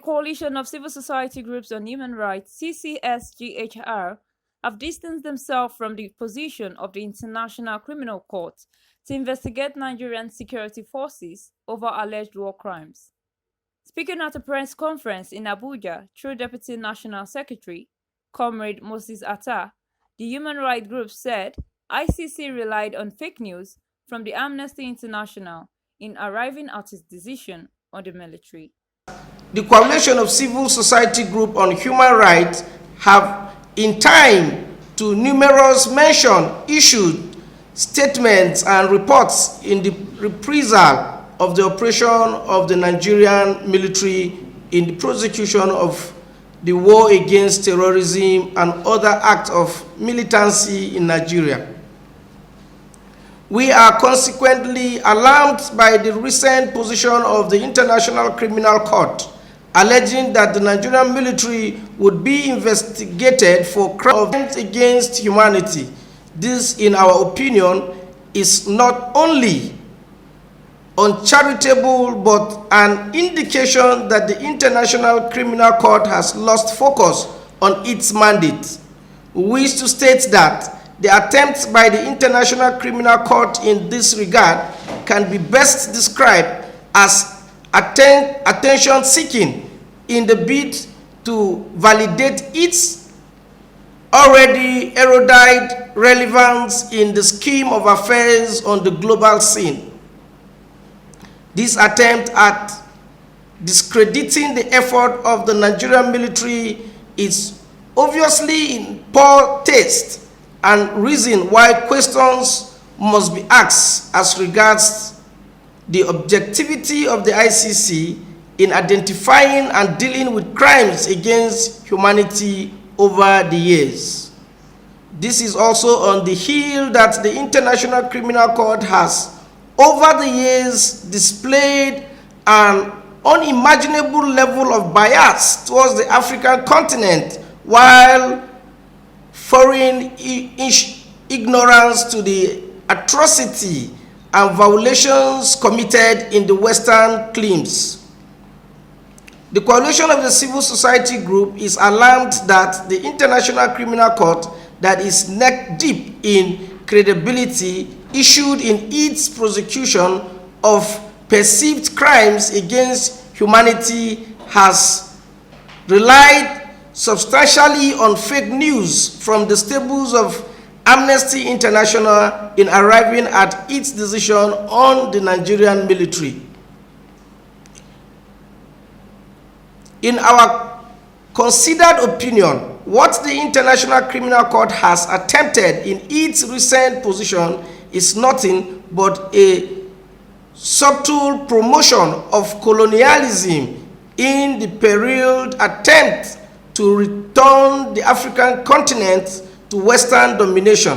coalition of civil society groups on human rights, CCSGHR, have distanced themselves from the position of the International Criminal Court to investigate Nigerian security forces over alleged war crimes. Speaking at a press conference in Abuja through Deputy National Secretary, Comrade Attah, the human rights group said ICC relied on fake news from the Amnesty International in arriving at its decision on the military. The coalition of civil society groups on human rights have, in time, to numerous mention, issued statements and reports in the reprisal of the operation of the Nigerian military in the prosecution of the war against terrorism and other acts of militancy in Nigeria. We are consequently alarmed by the recent position of the International Criminal Court, alleging that the Nigerian military would be investigated for crimes against humanity. This, in our opinion, is not only uncharitable but an indication that the International Criminal Court has lost focus on its mandate. We wish to state that the attempts by the International Criminal Court in this regard can be best described as attention-seeking in the bid to validate its already erudite relevance in the scheme of affairs on the global scene. This attempt at discrediting the effort of the Nigerian military is obviously in poor taste and reason why questions must be asked as regards the objectivity of the ICC in identifying and dealing with crimes against humanity over the years. This is also on the heel that the International Criminal Court has over the years displayed an unimaginable level of bias towards the African continent while foreign ignorance to the atrocity and violations committed in the Western claims. The coalition of the civil society group is alarmed that the International Criminal Court, that is neck deep in credibility, issued in its prosecution of perceived crimes against humanity, has relied substantially on fake news from the stables of Amnesty International in arriving at its decision on the Nigerian military. In our considered opinion, what the International Criminal Court has attempted in its recent position is nothing but a subtle promotion of colonialism in the periled attempt to return the African continent to Western domination.